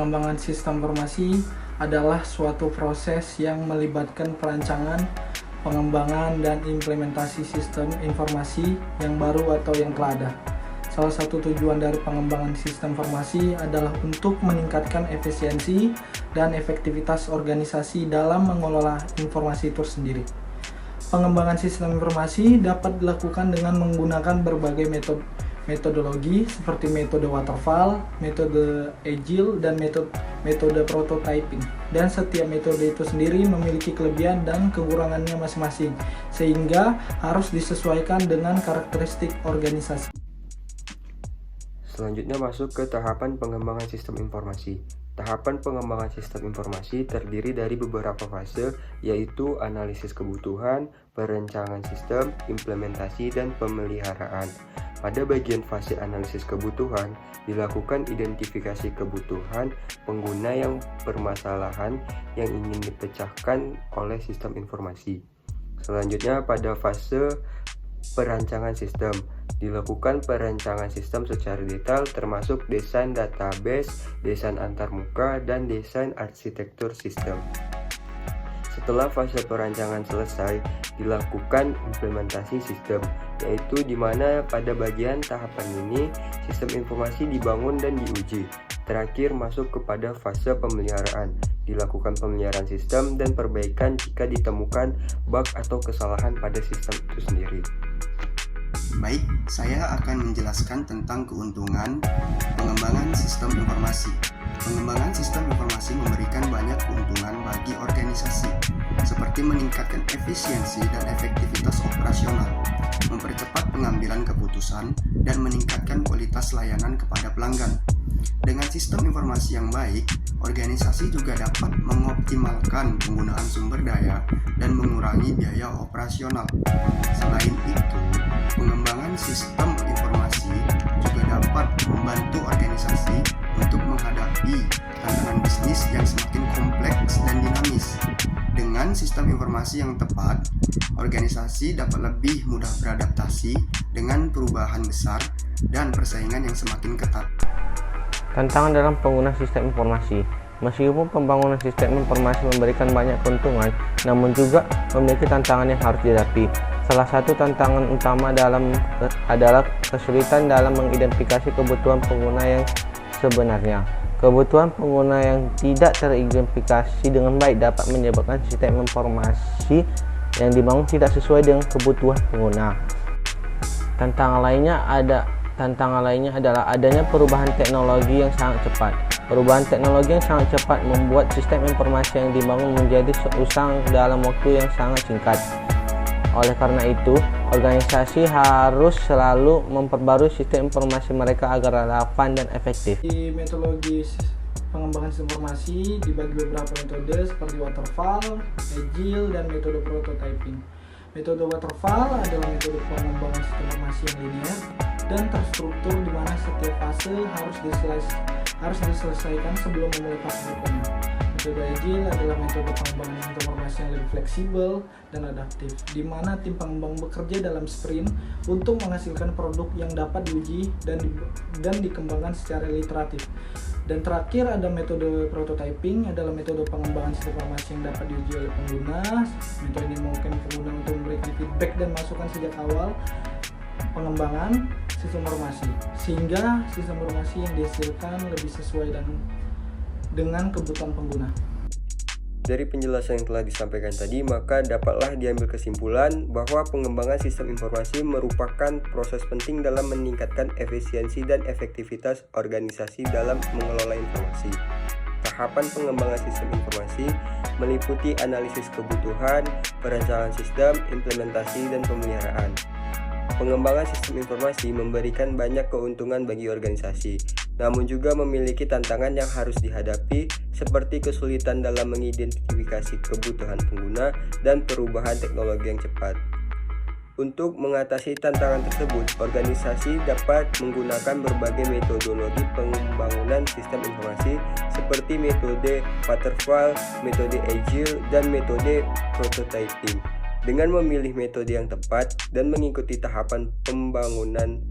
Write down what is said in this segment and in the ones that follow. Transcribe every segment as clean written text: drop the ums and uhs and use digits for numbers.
Pengembangan sistem informasi adalah suatu proses yang melibatkan perancangan, pengembangan, dan implementasi sistem informasi yang baru atau yang telah ada. Salah satu tujuan dari pengembangan sistem informasi adalah untuk meningkatkan efisiensi dan efektivitas organisasi dalam mengelola informasi itu sendiri. Pengembangan sistem informasi dapat dilakukan dengan menggunakan berbagai metodologi seperti metode waterfall, metode agile, dan metode prototyping. Dan setiap metode itu sendiri memiliki kelebihan dan kekurangannya masing-masing, sehingga harus disesuaikan dengan karakteristik organisasi. Selanjutnya masuk ke tahapan pengembangan sistem informasi. Tahapan pengembangan sistem informasi terdiri dari beberapa fase, yaitu analisis kebutuhan, perencanaan sistem, implementasi, dan pemeliharaan. Pada bagian fase analisis kebutuhan, dilakukan identifikasi kebutuhan pengguna yang permasalahan yang ingin dipecahkan oleh sistem informasi. Selanjutnya pada fase perancangan sistem, dilakukan perancangan sistem secara detail termasuk desain database, desain antarmuka, dan desain arsitektur sistem. Setelah fase perancangan selesai, dilakukan implementasi sistem, yaitu di mana pada bagian tahapan ini sistem informasi dibangun dan diuji. Terakhir masuk kepada fase pemeliharaan, dilakukan pemeliharaan sistem dan perbaikan jika ditemukan bug atau kesalahan pada sistem itu sendiri. Baik, saya akan menjelaskan tentang keuntungan pengembangan sistem informasi. Pengembangan sistem informasi memberikan banyak keuntungan bagi organisasi, seperti meningkatkan efisiensi dan efektivitas operasional, mempercepat pengambilan keputusan, dan meningkatkan kualitas layanan kepada pelanggan. Dengan sistem informasi yang baik, organisasi juga dapat mengoptimalkan penggunaan sumber daya dan mengurangi biaya operasional. Selain itu, pengembangan sistem informasi juga dapat membantu organisasi untuk menghadapi tantangan bisnis yang semakin kompleks dan dinamis. Dengan sistem informasi yang tepat, organisasi dapat lebih mudah beradaptasi dengan perubahan besar dan persaingan yang semakin ketat. Tantangan dalam penggunaan sistem informasi. Meskipun pembangunan sistem informasi memberikan banyak keuntungan, namun juga memiliki tantangan yang harus dihadapi. Salah satu tantangan utama adalah kesulitan dalam mengidentifikasi kebutuhan pengguna yang sebenarnya. Kebutuhan pengguna yang tidak teridentifikasi dengan baik dapat menyebabkan sistem informasi yang dibangun tidak sesuai dengan kebutuhan pengguna. Tantangan lainnya adalah adanya perubahan teknologi yang sangat cepat. Perubahan teknologi yang sangat cepat membuat sistem informasi yang dibangun menjadi usang dalam waktu yang sangat singkat. Oleh karena itu, organisasi harus selalu memperbarui sistem informasi mereka agar relevan dan efektif. Di metodologi pengembangan sistem informasi dibagi beberapa metode seperti waterfall, agile, dan metode prototyping. Metode waterfall adalah metode pengembangan sistem informasi yang linear dan terstruktur di mana setiap fase harus diselesaikan sebelum memulai fase berikutnya. Metode agile adalah metode pengembangan sistem informasi yang lebih fleksibel dan adaptif, di mana tim pengembang bekerja dalam sprint untuk menghasilkan produk yang dapat diuji dan dikembangkan secara iteratif. Dan terakhir ada metode prototyping, adalah metode pengembangan sistem informasi yang dapat diuji oleh pengguna. Metode ini memungkinkan pengguna untuk memberikan feedback dan masukan sejak awal pengembangan sistem informasi, sehingga sistem informasi yang dihasilkan lebih sesuai dengan kebutuhan pengguna. Dari penjelasan yang telah disampaikan tadi, maka dapatlah diambil kesimpulan bahwa pengembangan sistem informasi merupakan proses penting dalam meningkatkan efisiensi dan efektivitas organisasi dalam mengelola informasi. Tahapan pengembangan sistem informasi meliputi analisis kebutuhan, perencanaan sistem, implementasi, dan pemeliharaan. Pengembangan sistem informasi memberikan banyak keuntungan bagi organisasi, namun juga memiliki tantangan yang harus dihadapi seperti kesulitan dalam mengidentifikasi kebutuhan pengguna dan perubahan teknologi yang cepat. Untuk mengatasi tantangan tersebut, organisasi dapat menggunakan berbagai metodologi pembangunan sistem informasi seperti metode waterfall, metode agile, dan metode prototyping. Dengan memilih metode yang tepat dan mengikuti tahapan pembangunan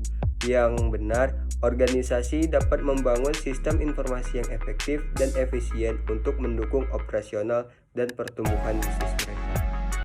yang benar, Organisasi dapat membangun sistem informasi yang efektif dan efisien untuk mendukung operasional dan pertumbuhan bisnis mereka.